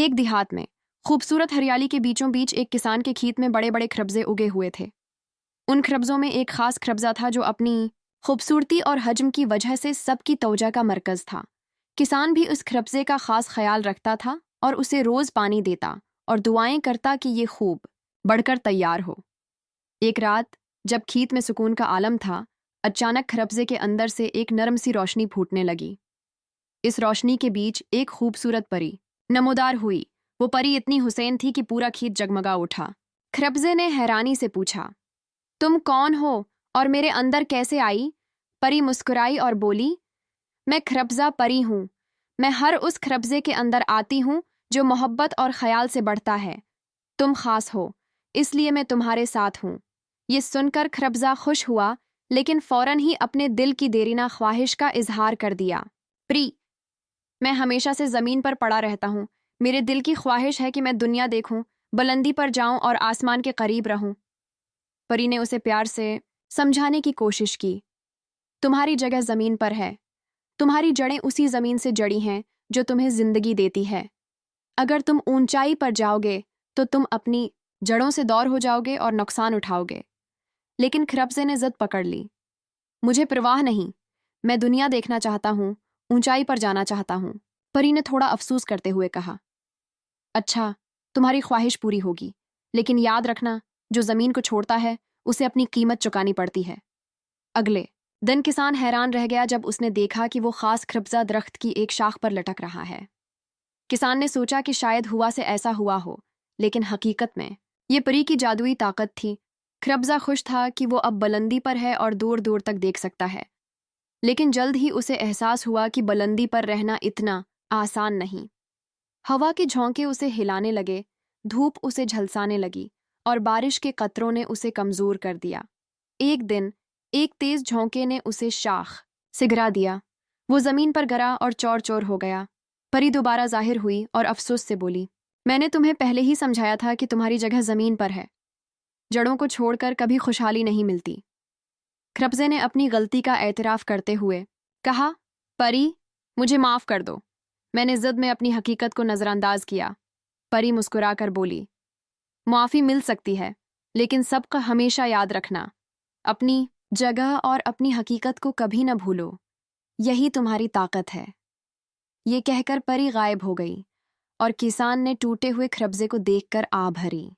ایک دیہات میں خوبصورت ہریالی کے بیچوں بیچ ایک کسان کے کھیت میں بڑے بڑے خربزے اگے ہوئے تھے۔ ان خربزوں میں ایک خاص خربزہ تھا جو اپنی خوبصورتی اور حجم کی وجہ سے سب کی توجہ کا مرکز تھا۔ کسان بھی اس خربزے کا خاص خیال رکھتا تھا اور اسے روز پانی دیتا اور دعائیں کرتا کہ یہ خوب بڑھ کر تیار ہو۔ ایک رات جب کھیت میں سکون کا عالم تھا، اچانک خربزے کے اندر سے ایک نرم سی روشنی پھوٹنے لگی۔ اس روشنی کے بیچ ایک خوبصورت پری نمودار ہوئی۔ وہ پری اتنی حسین تھی کہ پورا کھیت جگمگا اٹھا۔ خربزے نے حیرانی سے پوچھا، تم کون ہو اور میرے اندر کیسے آئی؟ پری مسکرائی اور بولی، میں خربزہ پری ہوں۔ میں ہر اس خربزے کے اندر آتی ہوں جو محبت اور خیال سے بڑھتا ہے۔ تم خاص ہو، اس لیے میں تمہارے ساتھ ہوں۔ یہ سن کر خربزہ خوش ہوا، لیکن فوراً ہی اپنے دل کی دیرینہ خواہش کا اظہار کر دیا۔ پری، میں ہمیشہ سے زمین پر پڑا رہتا ہوں۔ میرے دل کی خواہش ہے کہ میں دنیا دیکھوں، بلندی پر جاؤں اور آسمان کے قریب رہوں۔ پری نے اسے پیار سے سمجھانے کی کوشش کی، تمہاری جگہ زمین پر ہے۔ تمہاری جڑیں اسی زمین سے جڑی ہیں جو تمہیں زندگی دیتی ہے۔ اگر تم اونچائی پر جاؤ گے تو تم اپنی جڑوں سے دور ہو جاؤ گے اور نقصان اٹھاؤ گے۔ لیکن خربزے نے ضد پکڑ لی، مجھے پرواہ نہیں، میں دنیا دیکھنا چاہتا ہوں، اونچائی پر جانا چاہتا ہوں۔ پری نے تھوڑا افسوس کرتے ہوئے کہا، اچھا، تمہاری خواہش پوری ہوگی، لیکن یاد رکھنا، جو زمین کو چھوڑتا ہے اسے اپنی قیمت چکانی پڑتی ہے۔ اگلے دن کسان حیران رہ گیا جب اس نے دیکھا کہ وہ خاص خربزہ درخت کی ایک شاخ پر لٹک رہا ہے۔ کسان نے سوچا کہ شاید ہوا سے ایسا ہوا ہو، لیکن حقیقت میں یہ پری کی جادوئی طاقت تھی۔ خربزہ خوش تھا کہ وہ اب بلندی پر ہے اور دور دور تک دیکھ سکتا ہے، لیکن جلد ہی اسے احساس ہوا کہ بلندی پر رہنا اتنا آسان نہیں۔ ہوا کے جھونکے اسے ہلانے لگے، دھوپ اسے جھلسانے لگی اور بارش کے قطروں نے اسے کمزور کر دیا۔ ایک دن ایک تیز جھونکے نے اسے شاخ سے گرا دیا۔ وہ زمین پر گرا اور چور چور ہو گیا۔ پری دوبارہ ظاہر ہوئی اور افسوس سے بولی، میں نے تمہیں پہلے ہی سمجھایا تھا کہ تمہاری جگہ زمین پر ہے۔ جڑوں کو چھوڑ کر کبھی خوشحالی نہیں ملتی۔ خربزے نے اپنی غلطی کا اعتراف کرتے ہوئے کہا، پری، مجھے معاف کر دو، میں نے ضد میں اپنی حقیقت کو نظر انداز کیا۔ پری مسکرا کر بولی، معافی مل سکتی ہے، لیکن سب کا ہمیشہ یاد رکھنا، اپنی جگہ اور اپنی حقیقت کو کبھی نہ بھولو، یہی تمہاری طاقت ہے۔ یہ کہہ کر پری غائب ہو گئی اور کسان نے ٹوٹے ہوئے خربزے کو دیکھ کر آہ بھری۔